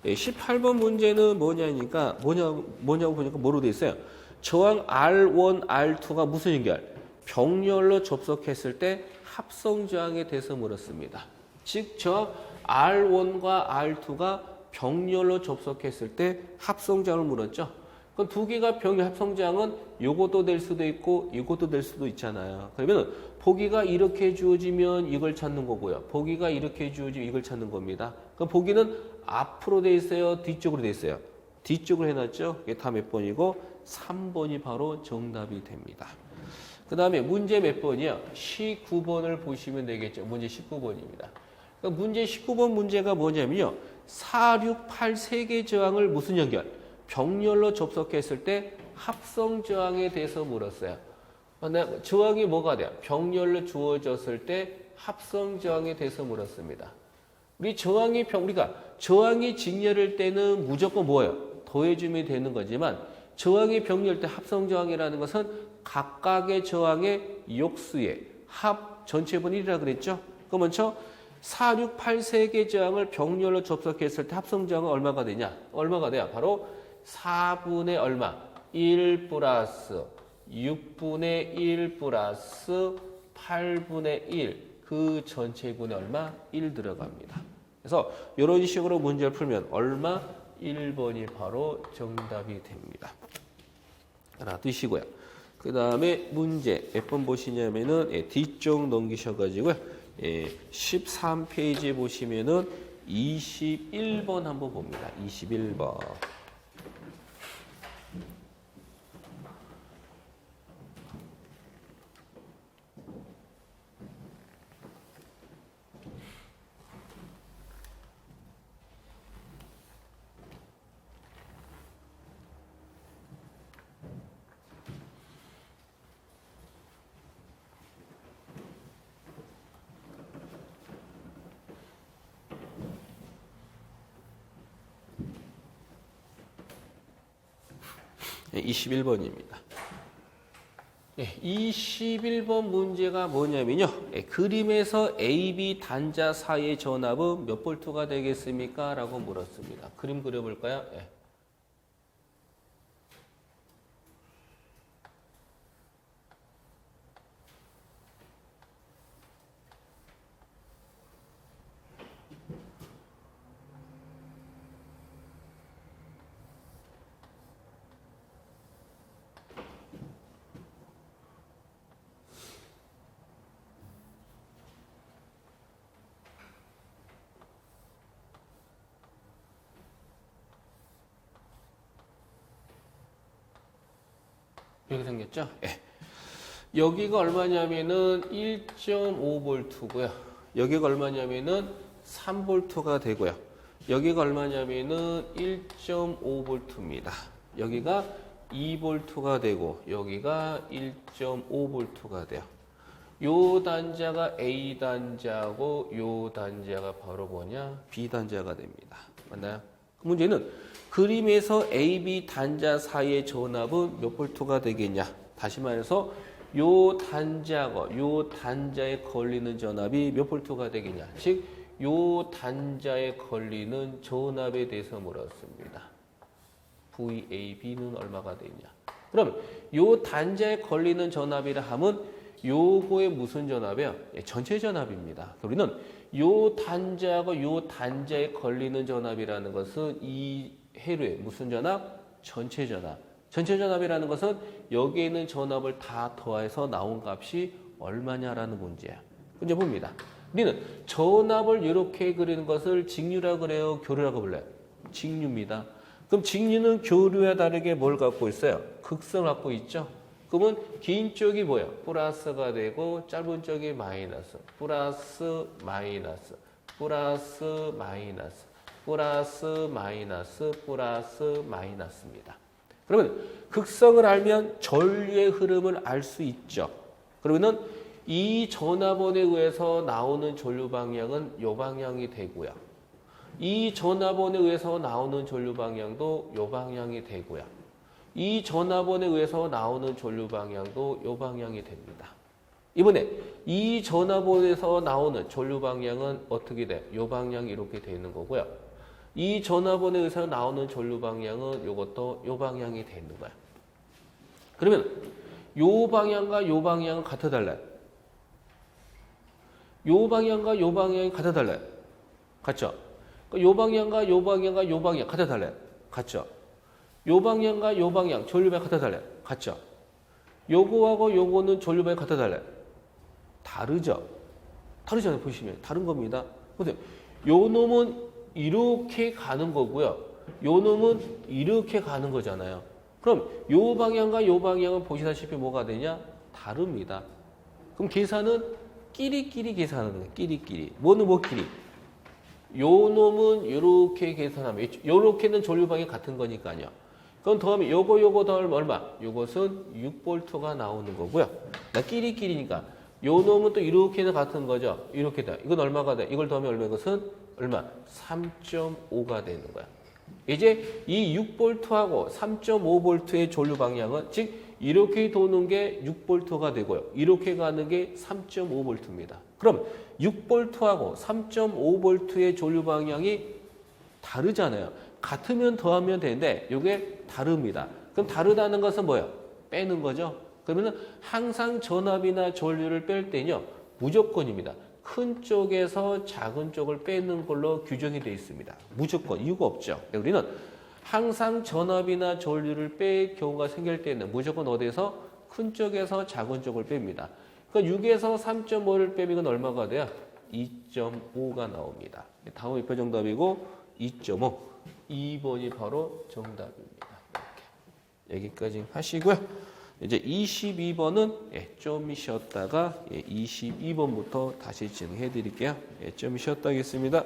18번 문제는 뭐냐고 보니까 뭐로 돼 있어요? 저항 R1, R2가 무슨 연결? 병렬로 접속했을 때 합성 저항에 대해서 물었습니다. 즉, 저항 R1과 R2가 병렬로 접속했을 때 합성 저항을 물었죠. 그럼 두 개가 병렬 합성 저항은 요것도 될 수도 있고 이것도 될 수도 있잖아요. 그러면 보기가 이렇게 주어지면 이걸 찾는 거고요. 보기가 이렇게 주어지면 이걸 찾는 겁니다. 그럼 보기는 앞으로 돼 있어요? 뒤쪽으로 돼 있어요? 뒤쪽으로 해놨죠? 이게 다 몇 번이고 3번이 바로 정답이 됩니다. 그 다음에 문제 몇 번이요? 19번을 보시면 되겠죠. 문제 19번입니다. 그러니까 문제 19번 문제가 뭐냐면요. 4, 6, 8 3개 저항을 무슨 연결? 병렬로 접속했을 때 합성 저항에 대해서 물었어요. 저항이 뭐가 돼요? 병렬로 주어졌을 때 합성 저항에 대해서 물었습니다. 우리가 저항이 직렬일 때는 무조건 뭐예요? 더해주면 되는 거지만 저항이 병렬일 때 합성 저항이라는 것은 각각의 저항의 욕수의 합 전체분의 1이라 그랬죠? 그럼 먼저 4, 6, 8 3개 저항을 병렬로 접속했을 때 합성 저항은 얼마가 되냐? 얼마가 돼요? 바로 4분의 얼마? 1 플러스 6분의 1 플러스 8분의 1. 그 전체분의 얼마? 1 들어갑니다. 그래서 이런 식으로 문제를 풀면 얼마? 1번이 바로 정답이 됩니다. 하나 두시고요. 그 다음에 문제 몇 번 보시냐면은 뒤쪽 넘기셔가지고요. 13페이지에 보시면은 21번 한번 봅니다. 21번. 21번입니다. 21번 문제가 뭐냐면요. 그림에서 AB 단자 사이의 전압은 몇 볼트가 되겠습니까? 라고 물었습니다. 그림 그려볼까요? 이렇게 생겼죠? 여기가 얼마냐면은 1.5V고요. 여기가 얼마냐면은 3V가 되고요. 여기가 얼마냐면은 1.5V입니다. 여기가 2V가 되고 여기가 1.5V가 돼요. 요 단자가 A 단자고 요 단자가 바로 뭐냐? B 단자가 됩니다. 맞나요? 그 문제는 그림에서 AB 단자 사이의 전압은 몇 볼트가 되겠냐? 다시 말해서 요 단자가 요 단자에 걸리는 전압이 몇 볼트가 되겠냐? 즉 요 단자에 걸리는 전압에 대해서 물었습니다. VAB는 얼마가 되냐? 그럼 요 단자에 걸리는 전압이라 하면 요거의 무슨 전압이에요? 전체 전압입니다. 우리는 요 단자가 요 단자에 걸리는 전압이라는 것은 이 회로의 무슨 전압? 전체 전압. 전체 전압이라는 것은 여기에 있는 전압을 다 더해서 나온 값이 얼마냐라는 문제야. 이제 봅니다. 우리는 전압을 이렇게 그리는 것을 직류라 그래요? 교류라고 불러요? 직류입니다. 그럼 직류는 교류와 다르게 뭘 갖고 있어요? 극성을 갖고 있죠? 그러면 긴 쪽이 뭐예요? 플러스가 되고 짧은 쪽이 마이너스. 플러스 마이너스. 플러스 마이너스. 플러스 마이너스. 플러스 마이너스입니다. 그러면 극성을 알면 전류의 흐름을 알 수 있죠. 그러면은 이 전압원에 의해서 나오는 전류 방향은 요 방향이 되고요. 이 전압원에 의해서 나오는 전류 방향도 요 방향이 되고요. 이 전압원에 의해서 나오는 전류 방향도 요 방향이 됩니다. 이번에 이 전압원에서 나오는 전류 방향은 어떻게 돼? 요 방향이 이렇게 되는 거고요. 이 전압원에 의해서 나오는 전류 방향은 요것도 요 방향이 되는 거야. 그러면 요 방향과 요 방향은 같아 달라요? 요 방향과 요 방향이 같아 달라요? 같죠? 요 방향과 요 방향과 요 방향 같아 달라요? 같죠? 요 방향과 요 방향 전류방향 같아 달라요? 같죠? 요거하고 요거는 전류방향 같아 달라요? 다르죠? 다르잖아요. 보시면 다른 겁니다. 보세요. 요 놈은 이렇게 가는 거고요. 요 놈은 이렇게 가는 거잖아요. 그럼 요 방향과 요 방향은 보시다시피 뭐가 되냐? 다릅니다. 그럼 계산은 끼리끼리 계산하는 거예요. 끼리끼리. 뭐는 뭐끼리? 요 놈은 요렇게 계산하면 요렇게는 전류 방향이 같은 거니까요. 그럼 더하면 요거 더하면 얼마? 요것은 6V가 나오는 거고요. 나 끼리끼리니까 요 놈은 또 이렇게는 같은 거죠. 이렇게 돼. 이건 얼마가 돼? 이걸 더하면 얼마? 이것은 얼마? 3.5가 되는 거야. 이제 이 6V하고 3.5V의 전류 방향은 즉 이렇게 도는 게 6V가 되고요. 이렇게 가는 게 3.5V입니다. 그럼 6V하고 3.5V의 전류 방향이 다르잖아요. 같으면 더하면 되는데 이게 다릅니다. 그럼 다르다는 것은 뭐예요? 빼는 거죠. 그러면 항상 전압이나 전류를 뺄 때는요. 무조건입니다. 큰 쪽에서 작은 쪽을 빼는 걸로 규정이 되어 있습니다. 무조건 이유가 없죠. 우리는 항상 전압이나 전류를 뺄 경우가 생길 때는 무조건 어디에서 큰 쪽에서 작은 쪽을 뺍니다. 그러니까 6에서 3.5를 빼면 이건 얼마가 돼요? 2.5가 나옵니다. 다음 입표 정답이고 2.5. 2번이 바로 정답입니다. 이렇게. 여기까지 하시고요. 이제 22번은 좀 쉬었다가 22번부터 다시 진행해 드릴게요. 좀 쉬었다 하겠습니다.